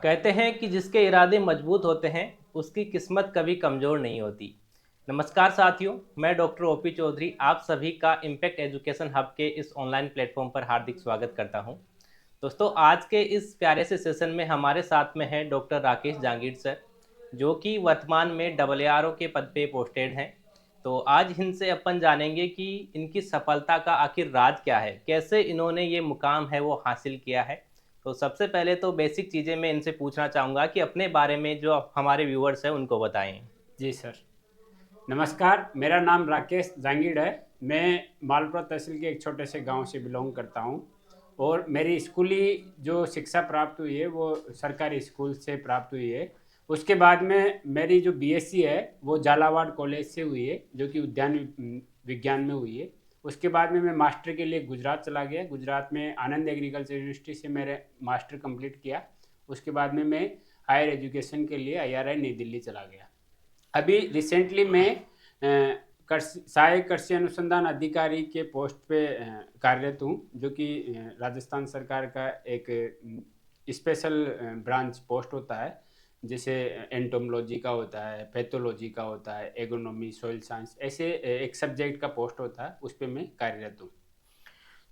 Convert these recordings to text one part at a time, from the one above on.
कहते हैं कि जिसके इरादे मजबूत होते हैं उसकी किस्मत कभी कमज़ोर नहीं होती। नमस्कार साथियों, मैं डॉक्टर ओपी चौधरी आप सभी का इम्पैक्ट एजुकेशन हब के इस ऑनलाइन प्लेटफॉर्म पर हार्दिक स्वागत करता हूं। दोस्तों, आज के इस प्यारे से सेशन में हमारे साथ में है डॉक्टर राकेश जांगीर सर, जो कि वर्तमान में डबल के पद पे पोस्टेड हैं। तो आज इनसे अपन जानेंगे कि इनकी सफलता का आखिर राज क्या है, कैसे इन्होंने ये मुकाम है वो हासिल किया है। तो सबसे पहले तो बेसिक चीज़ें मैं इनसे पूछना चाहूँगा कि अपने बारे में जो हमारे व्यूअर्स हैं उनको बताएं। जी सर। नमस्कार, मेरा नाम राकेश जांगीड़ है। मैं मालपुरा तहसील के एक छोटे से गांव से बिलोंग करता हूं और मेरी स्कूली जो शिक्षा प्राप्त हुई है वो सरकारी स्कूल से प्राप्त हुई है। उसके बाद में मेरी जो बीएससी है वो झालावाड़ कॉलेज से हुई है, जो कि उद्यान विज्ञान में हुई है। उसके बाद में मैं मास्टर के लिए गुजरात चला गया। गुजरात में आनंद एग्रीकल्चर यूनिवर्सिटी से मेरे मास्टर कंप्लीट किया। उसके बाद में मैं हायर एजुकेशन के लिए आईआरआई नई दिल्ली चला गया। अभी रिसेंटली मैं सहायक कृषि अनुसंधान अधिकारी के पोस्ट पे कार्यरत हूँ, जो कि राजस्थान सरकार का एक स्पेशल ब्रांच पोस्ट होता है। जैसे एंटोमोलॉजी का होता है, पैथोलॉजी का होता है, एग्रोनॉमी, सॉइल साइंस, ऐसे एक सब्जेक्ट का पोस्ट होता है, उस पर मैं कार्यरत हूँ।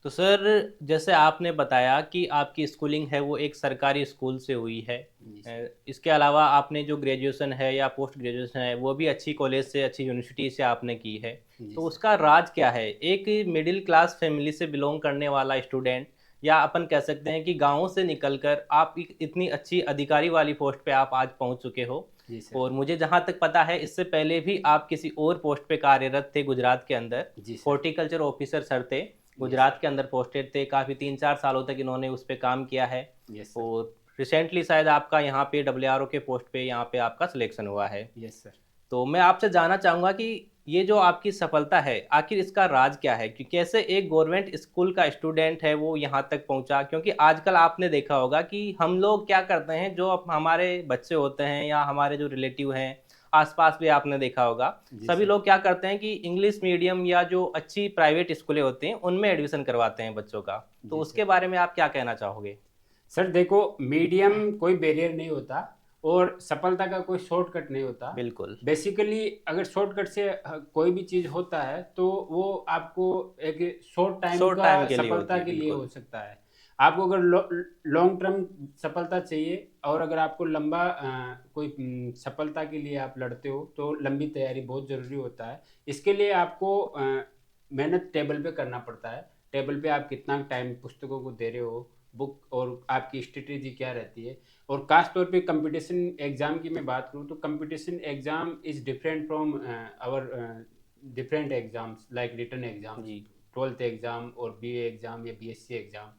तो सर, जैसे आपने बताया कि आपकी स्कूलिंग है वो एक सरकारी स्कूल से हुई है। जी सर। इसके अलावा आपने जो ग्रेजुएशन है या पोस्ट ग्रेजुएशन है वो भी अच्छी कॉलेज से, अच्छी यूनिवर्सिटी से आपने की है। जी तो सर। उसका राज क्या है? एक मिडिल क्लास फैमिली से बिलोंग करने वाला स्टूडेंट, या अपन कह सकते हैं कि गाँव से निकलकर आप इतनी अच्छी अधिकारी वाली पोस्ट पे आप आज पहुंच चुके हो। जी सर। और मुझे जहाँ तक पता है, इससे पहले भी आप किसी और पोस्ट पे कार्यरत थे गुजरात के अंदर। जी सर। हॉर्टिकल्चर ऑफिसर सर थे, यस गुजरात सर। के अंदर पोस्टेड थे। काफ़ी 3-4 सालों तक इन्होंने उस पर काम किया है। Yes sir. और रिसेंटली शायद आपका यहाँ पे डब्ल्यू के पोस्ट पे यहाँ पे आपका सिलेक्शन हुआ है। Yes sir. तो मैं आपसे जानना चाहूँगा कि ये जो आपकी सफलता है, आखिर इसका राज क्या है कि कैसे एक गवर्नमेंट स्कूल का स्टूडेंट है वो यहाँ तक पहुँचा? क्योंकि आजकल आपने देखा होगा कि हम लोग क्या करते हैं, जो हमारे बच्चे होते हैं या हमारे जो रिलेटिव हैं, आसपास भी आपने देखा होगा, जी सभी सर। लोग क्या करते हैं कि इंग्लिश मीडियम या जो अच्छी प्राइवेट स्कूलें होती हैं उनमें एडमिशन करवाते हैं बच्चों का। तो जी उसके सर। बारे में आप क्या कहना चाहोगे? सर देखो, मीडियम कोई बैरियर नहीं होता और सफलता का कोई शॉर्टकट नहीं होता। बिल्कुल। बेसिकली अगर शॉर्टकट से कोई भी चीज़ होता है तो वो आपको एक शॉर्ट टाइम शॉर्ट का टाइम के लिए होती सफलता है, के लिए बिल्कुल। हो सकता है। आपको अगर लॉन्ग टर्म सफलता चाहिए और अगर आपको लंबा कोई सफलता के लिए आप लड़ते हो तो लंबी तैयारी बहुत ज़रूरी होता है। इसके लिए आपको मेहनत टेबल पे करना पड़ता है। टेबल पे आप कितना टाइम पुस्तकों को दे रहे हो, बुक, और आपकी स्ट्रेटेजी क्या रहती है। और खास तौर पे कंपटीशन एग्जाम की मैं बात करूँ तो competition exam is different from our different exams like written exams, जी। 12th एग्जाम और बीए एग्जाम या बीएससी एग्जाम।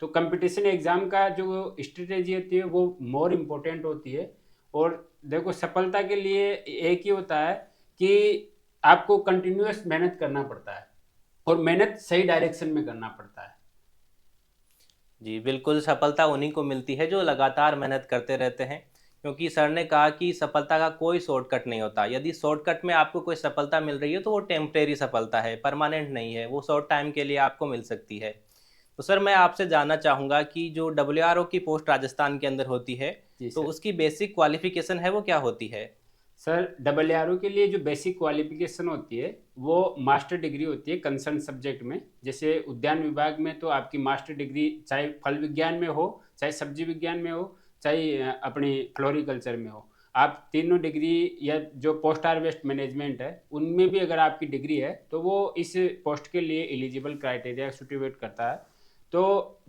तो कंपटीशन एग्जाम का जो स्ट्रेटेजी होती है वो मोर इम्पोर्टेंट होती है। और देखो, सफलता के लिए एक ही होता है कि आपको कंटिन्यूअस मेहनत करना पड़ता है और मेहनत सही डायरेक्शन में करना पड़ता है। जी, बिल्कुल, सफलता उन्हीं को मिलती है जो लगातार मेहनत करते रहते हैं। क्योंकि सर ने कहा कि सफलता का कोई शॉर्टकट नहीं होता। यदि शॉर्टकट में आपको कोई सफलता मिल रही है तो वो टेम्परेरी सफलता है, परमानेंट नहीं है, वो शॉर्ट टाइम के लिए आपको मिल सकती है। तो सर, मैं आपसे जानना चाहूँगा कि जो डब्ल्यू की पोस्ट राजस्थान के अंदर होती है, जी तो सर। उसकी बेसिक क्वालिफिकेशन है वो क्या होती है? सर, डबल आर के लिए जो बेसिक क्वालिफिकेशन होती है वो मास्टर डिग्री होती है कंसर्न सब्जेक्ट में। जैसे उद्यान विभाग में तो आपकी मास्टर डिग्री चाहे फल विज्ञान में हो, चाहे सब्जी विज्ञान में हो, चाहे अपनी फ्लोरिकल्चर में हो, आप तीनों डिग्री, या जो पोस्ट हार्वेस्ट मैनेजमेंट है उनमें भी अगर आपकी डिग्री है तो वो इस पोस्ट के लिए एलिजिबल क्राइटेरिया सिचुएट करता है। तो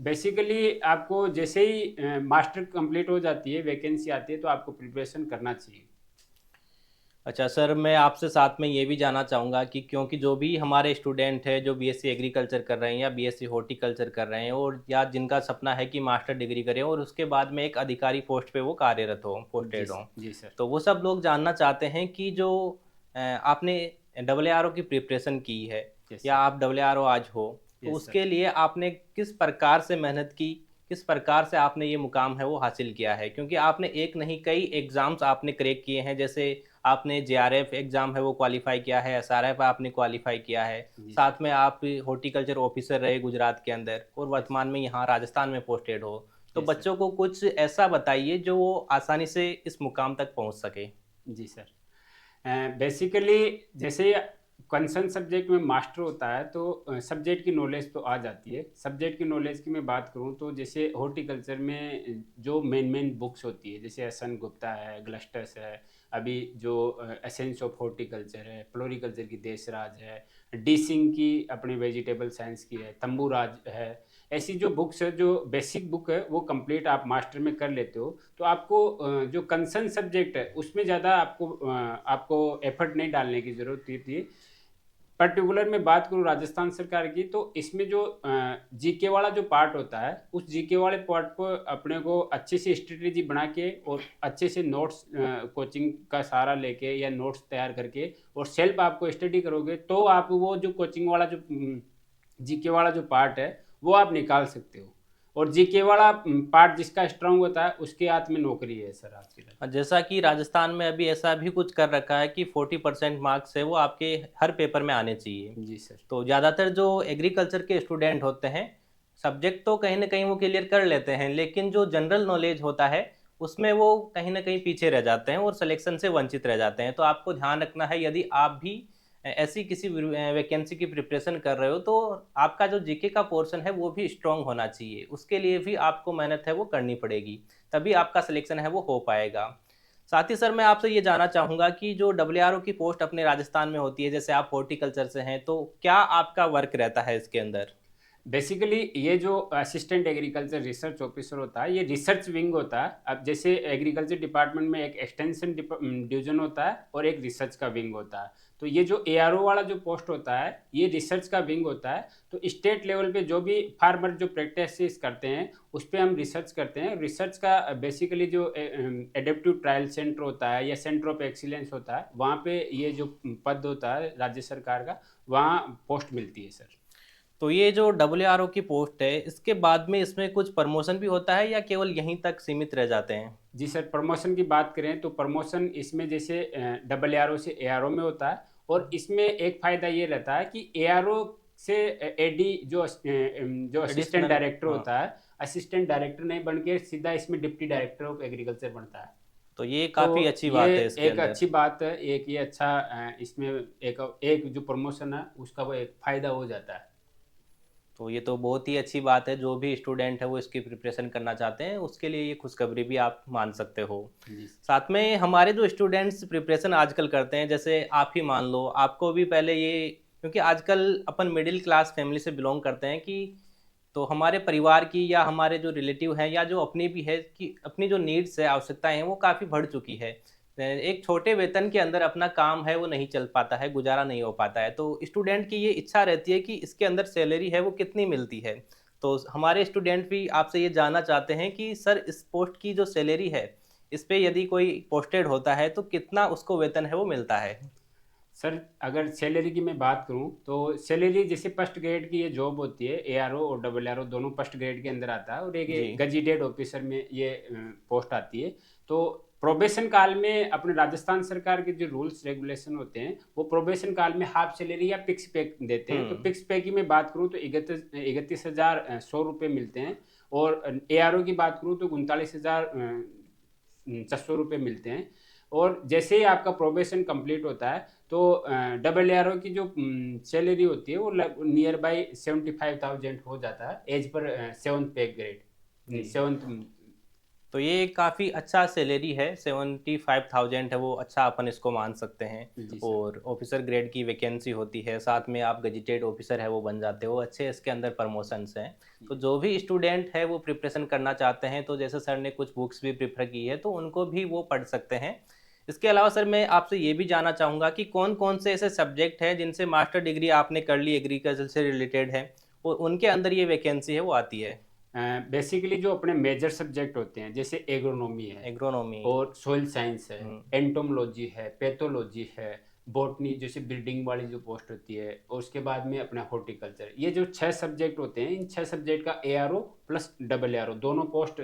बेसिकली आपको जैसे ही मास्टर कंप्लीट हो जाती है, वैकेंसी आती है, तो आपको प्रिपरेशन करना चाहिए। अच्छा सर, मैं आपसे साथ में ये भी जानना चाहूँगा कि क्योंकि जो भी हमारे स्टूडेंट हैं जो बीएससी एग्रीकल्चर कर रहे हैं या बीएससी हॉर्टिकल्चर कर रहे हैं, और या जिनका सपना है कि मास्टर डिग्री करें और उसके बाद में एक अधिकारी पोस्ट पे वो कार्यरत हो, जी पोस्टेड हों, जी सर। तो वो सब लोग जानना चाहते हैं कि जो आपने डबल की प्रिपरेशन की है यस या सर। आप डबल आज हो, तो यस सर। उसके लिए आपने किस प्रकार से मेहनत की, किस प्रकार से आपने ये मुकाम है वो हासिल किया है? क्योंकि आपने एक नहीं कई एग्ज़ाम्स आपने क्रैक किए हैं। जैसे आपने जेआरएफ एग्ज़ाम है वो क्वालिफ़ाई किया है, एसआरएफ आपने क्वालिफ़ाई किया है, जी सर। साथ में आप हॉर्टिकल्चर ऑफिसर रहे गुजरात के अंदर और यस। वर्तमान में यहाँ राजस्थान में पोस्टेड हो। तो यस सर। बच्चों को कुछ ऐसा बताइए जो वो आसानी से इस मुकाम तक पहुंच सके। जी सर। बेसिकली जैसे कंसर्न सब्जेक्ट में मास्टर होता है तो सब्जेक्ट की नॉलेज तो आ जाती है। सब्जेक्ट की नॉलेज की मैं बात करूं तो जैसे हॉर्टिकल्चर में जो मेन मेन बुक्स होती है, जैसे एस एन गुप्ता है, ग्लस्टस है, अभी जो एसेंस ऑफ हॉर्टिकल्चर है, फ्लोरिकल्चर की देशराज है, डी सिंह की अपनी वेजिटेबल साइंस की है, तंबूराज है, ऐसी जो बुक्स है, जो बेसिक बुक है, वो कंप्लीट आप मास्टर में कर लेते हो तो आपको जो कंसर्न सब्जेक्ट है उसमें ज़्यादा आपको एफर्ट नहीं डालने की ज़रूरत थी। पर्टिकुलर मैं बात करूँ राजस्थान सरकार की, तो इसमें जो जीके वाला जो पार्ट होता है, उस जीके वाले पार्ट को अपने को अच्छे से स्ट्रेटेजी बना के और अच्छे से नोट्स कोचिंग का सहारा लेके या नोट्स तैयार करके और सेल्फ आपको स्टडी करोगे तो आप वो जो कोचिंग वाला जो जीके वाला जो पार्ट है वो आप निकाल सकते हो। और जीके वाला पार्ट जिसका स्ट्रांग होता है उसके हाथ में नौकरी है सर आज के टाइम। जैसा कि राजस्थान में अभी ऐसा भी कुछ कर रखा है कि 40% मार्क्स है वो आपके हर पेपर में आने चाहिए। जी सर। तो ज़्यादातर जो एग्रीकल्चर के स्टूडेंट होते हैं, सब्जेक्ट तो कहीं ना कहीं वो क्लियर कर लेते हैं, लेकिन जो जनरल नॉलेज होता है उसमें वो कहीं ना कहीं पीछे रह जाते हैं और सिलेक्शन से वंचित रह जाते हैं। तो आपको ध्यान रखना है, यदि आप भी ऐसी किसी वैकेंसी की प्रिपरेशन कर रहे हो तो आपका जो जीके का पोर्शन है वो भी स्ट्रांग होना चाहिए। उसके लिए भी आपको मेहनत है वो करनी पड़ेगी, तभी आपका सिलेक्शन है वो हो पाएगा। साथ ही सर मैं आपसे ये जानना चाहूँगा कि जो डब्ल्यूआरओ की पोस्ट अपने राजस्थान में होती है, जैसे आप हॉर्टिकल्चर से हैं, तो क्या आपका वर्क रहता है इसके अंदर? बेसिकली ये जो असिस्टेंट एग्रीकल्चर रिसर्च ऑफिसर होता है, ये रिसर्च विंग होता है। अब जैसे एग्रीकल्चर डिपार्टमेंट में एक एक्सटेंशन डिवीजन होता है और एक रिसर्च का विंग होता है। तो ये जो एआरओ वाला जो पोस्ट होता है ये रिसर्च का विंग होता है। तो स्टेट लेवल पे जो भी फार्मर जो प्रैक्टिस करते हैं उस पर हम रिसर्च करते हैं। रिसर्च का बेसिकली जो एडेप्टिव ट्रायल सेंटर होता है या सेंटर ऑफ एक्सीलेंस होता है, वहाँ पे ये जो पद होता है राज्य सरकार का, वहाँ पोस्ट मिलती है सर। तो ये जो डब्ल्यूआरओ की पोस्ट है, इसके बाद में इसमें कुछ प्रमोशन भी होता है या केवल यहीं तक सीमित रह जाते हैं? जी सर, प्रमोशन की बात करें तो प्रमोशन इसमें जैसे डबल एआरओ से एआरओ में होता है। और इसमें एक फ़ायदा ये रहता है कि एआरओ से एडी जो असिस्टेंट एडिशनल, डायरेक्टर हाँ। होता है, असिस्टेंट डायरेक्टर नहीं बन के सीधा इसमें डिप्टी डायरेक्टर ऑफ एग्रीकल्चर बनता है। तो ये तो काफ़ी अच्छी ये बात है इसके एक अंदर। अच्छी बात है, एक ये अच्छा इसमें एक एक जो प्रमोशन है उसका वो एक फ़ायदा हो जाता है। तो ये तो बहुत ही अच्छी बात है, जो भी स्टूडेंट है वो इसकी प्रिपरेशन करना चाहते हैं उसके लिए ये खुशखबरी भी आप मान सकते हो। जी। साथ में हमारे जो स्टूडेंट्स प्रिपरेशन आजकल करते हैं, जैसे आप ही मान लो, आपको भी पहले ये, क्योंकि आजकल अपन मिडिल क्लास फैमिली से बिलोंग करते हैं, कि तो हमारे परिवार की या हमारे जो रिलेटिव हैं या जो अपनी भी है, कि अपनी जो नीड्स है, आवश्यकताएं हैं, वो काफ़ी बढ़ चुकी है। एक छोटे वेतन के अंदर अपना काम है वो नहीं चल पाता है, गुजारा नहीं हो पाता है। तो स्टूडेंट की ये इच्छा रहती है कि इसके अंदर सैलरी है वो कितनी मिलती है। तो हमारे स्टूडेंट भी आपसे ये जानना चाहते हैं कि सर इस पोस्ट की जो सैलरी है, इस पे यदि कोई पोस्टेड होता है तो कितना उसको वेतन है वो मिलता है? सर अगर सैलरी की मैं बात करूं तो सैलरी जैसे फर्स्ट ग्रेड की ये जॉब होती है, एआरओ और डबल आरओ दोनों फर्स्ट ग्रेड के अंदर आता है, और एक जी। गजेटेड ऑफिसर में ये पोस्ट आती है। तो प्रोबेशन काल में अपने राजस्थान सरकार के जो रूल्स रेगुलेशन होते हैं वो प्रोबेशन काल में हाफ सैलरी या फिक्स पे देते हैं। तो हम्म। फिक्स पे की मैं बात करूँ तो 31,100 रुपये मिलते हैं। और एआरओ की बात करूँ तो 39,600 रुपये मिलते हैं। और जैसे ही आपका प्रोबेशन कंप्लीट होता है तो डबल एआरओ की जो सैलरी होती है वो नियर बाई 75,000 हो जाता है एज पर सेवन्थ पे ग्रेड, सेवन्थ। तो ये काफ़ी अच्छा सैलरी है, 75,000 है वो, अच्छा अपन इसको मान सकते हैं। जी सर। और ऑफिसर ग्रेड की वैकेंसी होती है, साथ में आप गजेटेड ऑफिसर है वो बन जाते हो, अच्छे इसके अंदर प्रमोशंस हैं। तो जो भी स्टूडेंट है वो प्रिपरेशन करना चाहते हैं, तो जैसे सर ने कुछ बुक्स भी प्रेफर की है तो उनको भी वो पढ़ सकते हैं। इसके अलावा सर मैं आपसे ये भी जानना चाहूँगा कि कौन कौन से ऐसे सब्जेक्ट हैं जिनसे मास्टर डिग्री आपने कर ली, एग्रीकल्चर से रिलेटेड है, और उनके अंदर ये वैकेंसी है वो आती है? बेसिकली जो अपने मेजर सब्जेक्ट होते हैं जैसे एग्रोनॉमी है एग्रोनॉमी। और सोइल साइंस है, हम्म। एंटोमोलॉजी है, पैथोलॉजी है, बॉटनी जैसे ब्रीडिंग वाली जो पोस्ट होती है, और उसके बाद में अपना हॉर्टिकल्चर, ये जो 6 सब्जेक्ट होते हैं इन 6 सब्जेक्ट का एआरओ प्लस डबल एआरओ दोनों पोस्ट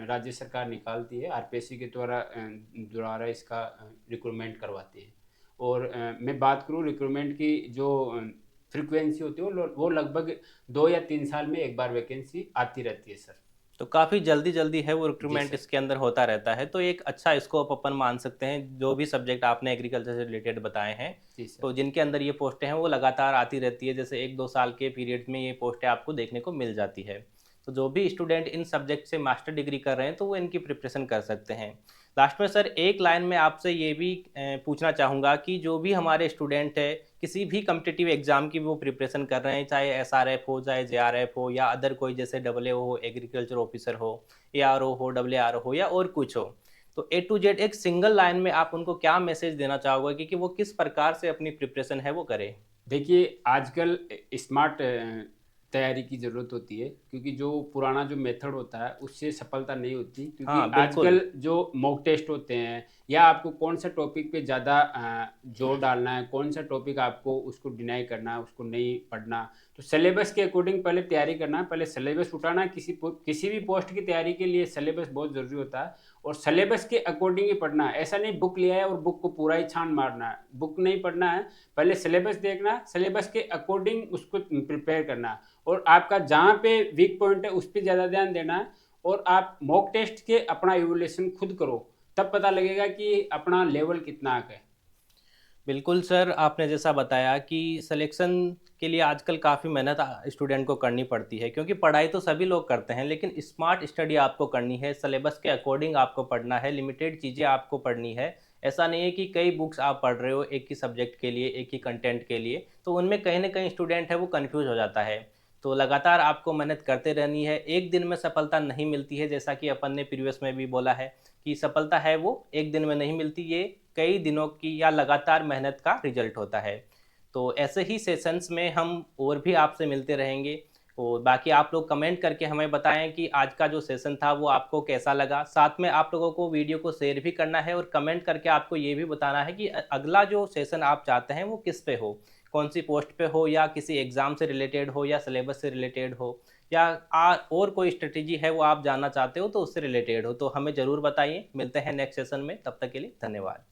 राज्य सरकार निकालती है, आरपीएससी के द्वारा इसका रिक्रूटमेंट करवाती है। और मैं बात करूँ रिक्रूटमेंट की जो फ्रिक्वेंसी होती है वो लगभग 2 या 3 साल में एक बार वैकेंसी आती रहती है सर। तो काफ़ी जल्दी-जल्दी है वो जी रिक्रूटमेंट सर। इसके अंदर होता रहता है, तो एक अच्छा स्कोप अपन मान सकते हैं, जो भी सब्जेक्ट आपने एग्रीकल्चर से रिलेटेड बताए हैं। जी सर। तो जिनके अंदर ये पोस्टें हैं वो लगातार आती रहती है, जैसे 1-2 साल के पीरियड में ये पोस्टें आपको देखने को मिल जाती है। तो जो भी स्टूडेंट इन सब्जेक्ट से मास्टर डिग्री कर रहे हैं, तो वो इनकी प्रिपरेशन कर सकते हैं। लास्ट में सर एक लाइन में आपसे ये भी पूछना चाहूँगा कि जो भी हमारे स्टूडेंट है, किसी भी कॉम्पिटिटिव एग्ज़ाम की वो प्रिपरेशन कर रहे हैं, चाहे एसआरएफ हो, चाहे जेआरएफ हो या अदर कोई जैसे डबलएओ हो, एग्रीकल्चर ऑफिसर हो, एआरओ हो, डबलएआरओ हो या और कुछ हो। तो ए टू जेड एक सिंगल लाइन में आप उनको क्या मैसेज देना चाहोगे कि वो किस प्रकार से अपनी प्रिपरेशन है वो करें? देखिए, आजकल स्मार्ट तैयारी की ज़रूरत होती है, क्योंकि जो पुराना जो मेथड होता है उससे सफलता नहीं होती, क्योंकि हाँ, बिल्कुल। आजकल जो मॉक टेस्ट होते हैं या आपको कौन सा टॉपिक पे ज़्यादा जोर डालना है, कौन सा टॉपिक आपको उसको डिनाई करना है, उसको नहीं पढ़ना, तो सिलेबस के अकॉर्डिंग पहले तैयारी करना है, पहले सिलेबस उठाना है। किसी भी पोस्ट की तैयारी के लिए सिलेबस बहुत ज़रूरी होता है और सिलेबस के अकॉर्डिंग ही पढ़ना है। ऐसा नहीं बुक लिया है और बुक को पूरा ही छान मारना है, बुक नहीं पढ़ना है, पहले सिलेबस देखना, सिलेबस के अकॉर्डिंग उसको प्रिपेयर करना है और आपका जहाँ पे वीक पॉइंट है उस पे ज़्यादा ध्यान देना है और आप मॉक टेस्ट के अपना इवैल्यूएशन खुद करो, तब पता लगेगा कि अपना लेवल कितना है। बिल्कुल सर, आपने जैसा बताया कि सिलेक्शन के लिए आजकल काफ़ी मेहनत स्टूडेंट को करनी पड़ती है, क्योंकि पढ़ाई तो सभी लोग करते हैं, लेकिन स्मार्ट स्टडी आपको करनी है, सिलेबस के अकॉर्डिंग आपको पढ़ना है, लिमिटेड चीज़ें आपको पढ़नी है। ऐसा नहीं है कि कई बुक्स आप पढ़ रहे हो एक ही सब्जेक्ट के लिए, एक ही कंटेंट के लिए, तो उनमें कहीं न कहीं स्टूडेंट है वो कन्फ्यूज़ हो जाता है। तो लगातार आपको मेहनत करते रहनी है, एक दिन में सफलता नहीं मिलती है, जैसा कि अपन ने प्रीवियस में भी बोला है कि सफलता है वो एक दिन में नहीं मिलती, ये कई दिनों की या लगातार मेहनत का रिजल्ट होता है। तो ऐसे ही सेशंस में हम और भी आपसे मिलते रहेंगे और बाकी आप लोग कमेंट करके हमें बताएं कि आज का जो सेशन था वो आपको कैसा लगा। साथ में आप लोगों को वीडियो को शेयर भी करना है और कमेंट करके आपको ये भी बताना है कि अगला जो सेशन आप चाहते हैं वो किस पे हो, कौन सी पोस्ट पे हो या किसी एग्ज़ाम से रिलेटेड हो या सिलेबस से रिलेटेड हो या और कोई स्ट्रेटेजी है वो आप जानना चाहते हो तो उससे रिलेटेड हो, तो हमें ज़रूर बताइए। मिलते हैं नेक्स्ट सेशन में, तब तक के लिए धन्यवाद।